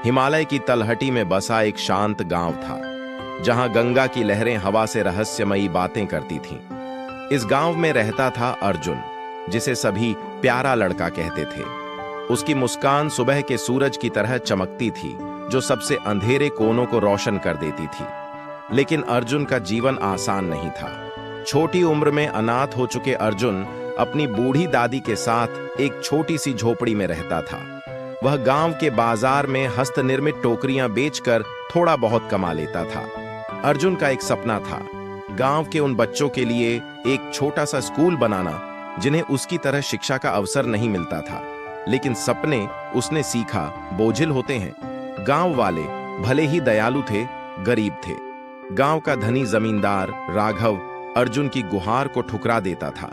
हिमालय की तलहटी में बसा एक शांत गांव था, जहां गंगा की लहरें हवा से रहस्यमयी बातें करती थीं। इस गांव में रहता था अर्जुन, जिसे सभी प्यारा लड़का कहते थे। उसकी मुस्कान सुबह के सूरज की तरह चमकती थी, जो सबसे अंधेरे कोनों को रोशन कर देती थी। लेकिन अर्जुन का जीवन आसान नहीं था। छोटी उम्र में अनाथ हो चुके अर्जुन अपनी बूढ़ी दादी के साथ एक छोटी सी झोपड़ी में रहता था। वह गांव के बाजार में हस्तनिर्मित टोकरियां बेचकर थोड़ा बहुत कमा लेता था। अर्जुन का एक सपना था, गांव के उन बच्चों के लिए एक छोटा सा स्कूल बनाना जिन्हें उसकी तरह शिक्षा का अवसर नहीं मिलता था। लेकिन सपने, उसने सीखा, बोझिल होते हैं। गांव वाले भले ही दयालु थे, गरीब थे। गांव का धनी जमींदार राघव अर्जुन की गुहार को ठुकरा देता था।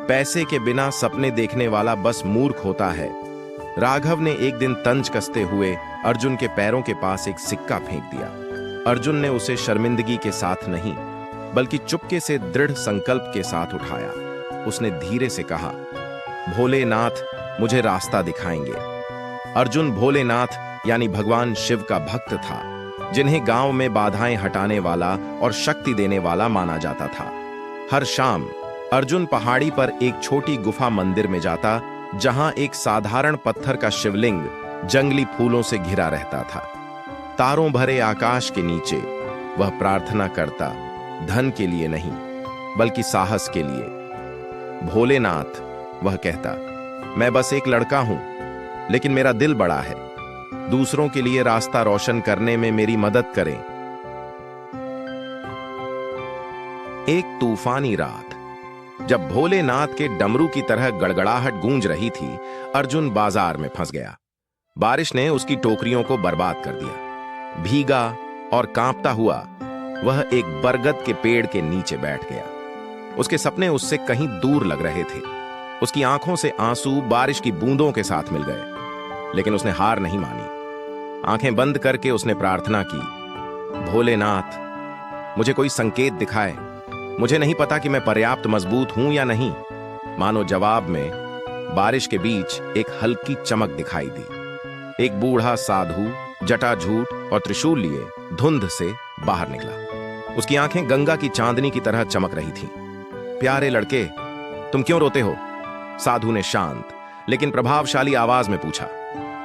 पैसे के बिना सपने देखने वाला बस मूर्ख होता है। राघव ने एक दिन तंज कसते हुए अर्जुन के पैरों के पास एक सिक्का फेंक दिया। अर्जुन ने उसे शर्मिंदगी के साथ नहीं, बल्कि चुपके से दृढ़ संकल्प के साथ उठाया। उसने धीरे से कहा, भोलेनाथ मुझे रास्ता दिखाएंगे। अर्जुन भोलेनाथ यानी भगवान शिव का भक्त था, जिन्हें गांव में बाधाएं हटाने वाला और शक्ति देने वाला माना जाता था। हर शाम अर्जुन पहाड़ी पर एक छोटी गुफा मंदिर में जाता, जहां एक साधारण पत्थर का शिवलिंग जंगली फूलों से घिरा रहता था। तारों भरे आकाश के नीचे वह प्रार्थना करता, धन के लिए नहीं, बल्कि साहस के लिए। भोलेनाथ, वह कहता, मैं बस एक लड़का हूं, लेकिन मेरा दिल बड़ा है। दूसरों के लिए रास्ता रोशन करने में मेरी मदद करें। एक तूफानी रात, जब भोलेनाथ के डमरू की तरह गड़गड़ाहट गूंज रही थी, अर्जुन बाजार में फंस गया। बारिश ने उसकी टोकरियों को बर्बाद कर दिया। भीगा और कांपता हुआ वह एक बरगद के पेड़ के नीचे बैठ गया। उसके सपने उससे कहीं दूर लग रहे थे। उसकी आंखों से आंसू बारिश की बूंदों के साथ मिल गए, लेकिन उसने हार नहीं मानी। आंखें बंद करके उसने प्रार्थना की, भोलेनाथ मुझे कोई संकेत दिखाए। मुझे नहीं पता कि मैं पर्याप्त मजबूत हूं या नहीं। मानो जवाब में बारिश के बीच एक हल्की चमक दिखाई दी। एक बूढ़ा साधु जटाजूट और त्रिशूल लिए धुंध से बाहर निकला। उसकी आंखें गंगा की चांदनी की तरह चमक रही थीं। प्यारे लड़के, तुम क्यों रोते हो? साधु ने शांत लेकिन प्रभावशाली आवाज में पूछा।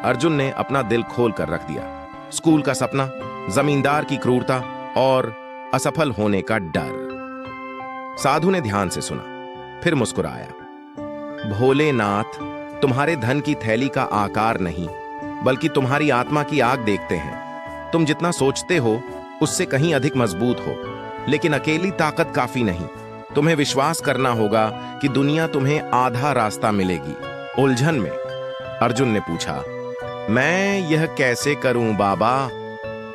अर्जुन ने अपना दिल खोल कर रख दिया। स्कूल का सपना, जमींदार की क्रूरता और असफल होने का डर। साधु ने ध्यान से सुना, फिर मुस्कुराया। भोलेनाथ, तुम्हारे धन की थैली का आकार नहीं, बल्कि तुम्हारी आत्मा की आग देखते हैं। तुम जितना सोचते हो उससे कहीं अधिक मजबूत हो, लेकिन अकेली ताकत काफी नहीं। तुम्हें विश्वास करना होगा कि दुनिया तुम्हें आधा रास्ता मिलेगी। उलझन में अर्जुन ने पूछा, मैं यह कैसे करूं बाबा?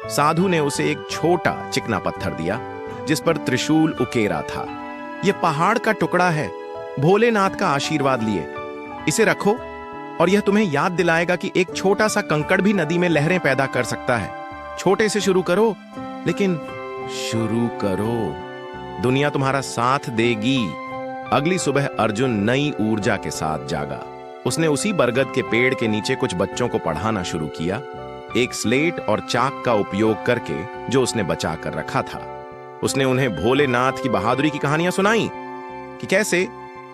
साधु ने उसे एक छोटा चिकना पत्थर दिया, जिस पर त्रिशूल उकेरा था। यह पहाड़ का टुकड़ा है, भोलेनाथ का आशीर्वाद लिए। इसे रखो और यह तुम्हें याद दिलाएगा कि एक छोटा सा कंकड़ भी नदी में लहरें पैदा कर सकता है। छोटे से शुरू करो, लेकिन शुरू करो। दुनिया तुम्हारा साथ देगी। अगली सुबह अर्जुन नई ऊर्जा के साथ जागा। उसने उसी बरगद के पेड़ के नीचे कुछ बच्चों को पढ़ाना शुरू किया, एक स्लेट और चाक का उपयोग करके जो उसने बचा कर रखा था। उसने उन्हें भोलेनाथ की बहादुरी की कहानियां सुनाई कि कैसे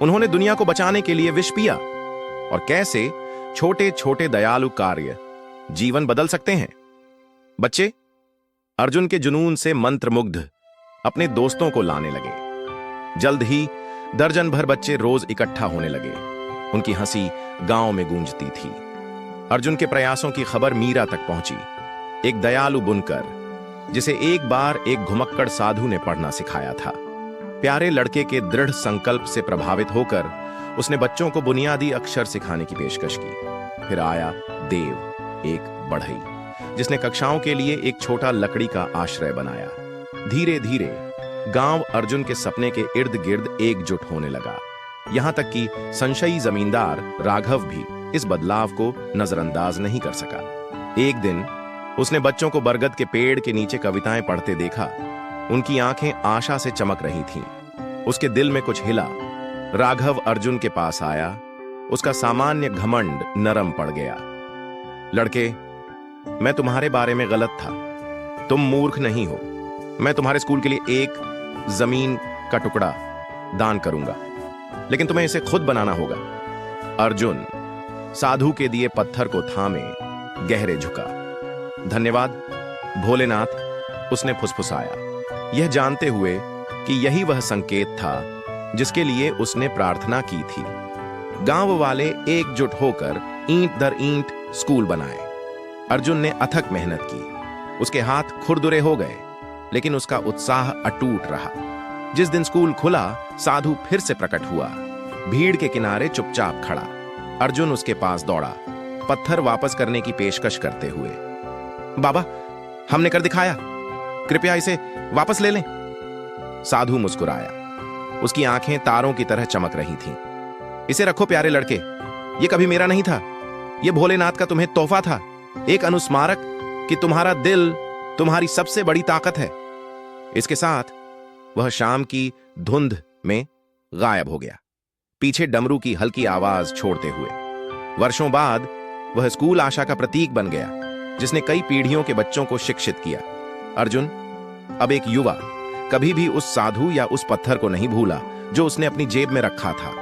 उन्होंने दुनिया को बचाने के लिए विष पिया और कैसे छोटे छोटे दयालु कार्य जीवन बदल सकते हैं। बच्चे अर्जुन के जुनून से मंत्रमुग्ध अपने दोस्तों को लाने लगे। जल्द ही दर्जन भर बच्चे रोज इकट्ठा होने लगे। उनकी हंसी गांव में गूंजती थी। अर्जुन के प्रयासों की खबर मीरा तक पहुंची, एक दयालु बुनकर जिसे एक बार एक घुमक्कड़ साधु ने पढ़ना सिखाया था। प्यारे लड़के के दृढ़ संकल्प से प्रभावित होकर उसने बच्चों को बुनियादी अक्षर सिखाने की पेशकश की। फिर आया देव, एक बढ़ई, जिसने कक्षाओं के लिए एक छोटा लकड़ी का आश्रय बनाया। धीरे धीरे गांव अर्जुन के सपने के इर्द गिर्द एकजुट होने लगा। यहां तक कि संशयी जमींदार राघव भी इस बदलाव को नजरअंदाज नहीं कर सका। एक दिन उसने बच्चों को बरगद के पेड़ के नीचे कविताएं पढ़ते देखा। उनकी आंखें आशा से चमक रही थीं। उसके दिल में कुछ हिला। राघव अर्जुन के पास आया। उसका सामान्य घमंड नरम पड़ गया। लड़के, मैं तुम्हारे बारे में गलत था। तुम मूर्ख नहीं हो। मैं तुम्हारे स्कूल के लिए एक जमीन का टुकड़ा दान करूंगा, लेकिन तुम्हें इसे खुद बनाना होगा। अर्जुन साधु के दिए पत्थर को थामे गहरे झुका। धन्यवाद भोलेनाथ, उसने फुसफुसाया, यह जानते हुए कि यही वह संकेत था जिसके लिए उसने प्रार्थना की थी। गांव वाले एकजुट होकर ईंट दर ईंट स्कूल बनाए। अर्जुन ने अथक मेहनत की। उसके हाथ खुरदुरे हो गए, लेकिन उसका उत्साह अटूट रहा। जिस दिन स्कूल खुला, साधु फिर से प्रकट हुआ, भीड़ के किनारे चुपचाप खड़ा। अर्जुन उसके पास दौड़ा, पत्थर वापस करने की पेशकश करते हुए। बाबा, हमने कर दिखाया, कृपया इसे वापस ले लें। साधु मुस्कुराया। उसकी आंखें तारों की तरह चमक रही थीं। इसे रखो प्यारे लड़के, ये कभी मेरा नहीं था, ये भोलेनाथ का तुम्हें तोहफा था, एक अनुस्मारक कि तुम्हारा दिल तुम्हारी सबसे बड़ी ताकत है। इसके साथ वह शाम की धुंध में गायब हो गया, पीछे डमरू की हल्की आवाज छोड़ते हुए। वर्षों बाद वह स्कूल आशा का प्रतीक बन गया, जिसने कई पीढ़ियों के बच्चों को शिक्षित किया। अर्जुन अब एक युवा कभी भी उस साधु या उस पत्थर को नहीं भूला जो उसने अपनी जेब में रखा था।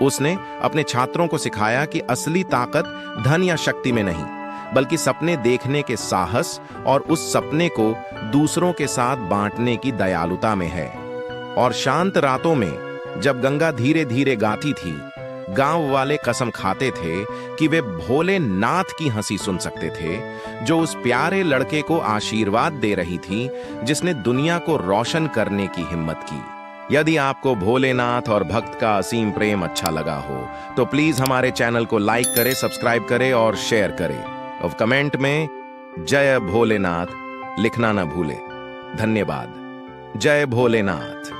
उसने अपने छात्रों को सिखाया कि असली ताकत धन या शक्ति में नहीं, बल्कि सपने देखने के साहस और उस सपने को दूसरों के साथ बांटने की दयालुता में है। और शांत रातों में जब गंगा धीरे धीरे गाती थी, गांव वाले कसम खाते थे कि वे भोलेनाथ की हंसी सुन सकते थे, जो उस प्यारे लड़के को आशीर्वाद दे रही थी, जिसने दुनिया को रोशन करने की हिम्मत की। यदि आपको भोलेनाथ और भक्त का असीम प्रेम अच्छा लगा हो, तो प्लीज हमारे चैनल को लाइक करें, सब्सक्राइब करें और शेयर करें। और कमेंट में जय भोलेनाथ लिखना न भूले। धन्यवाद। जय भोलेनाथ।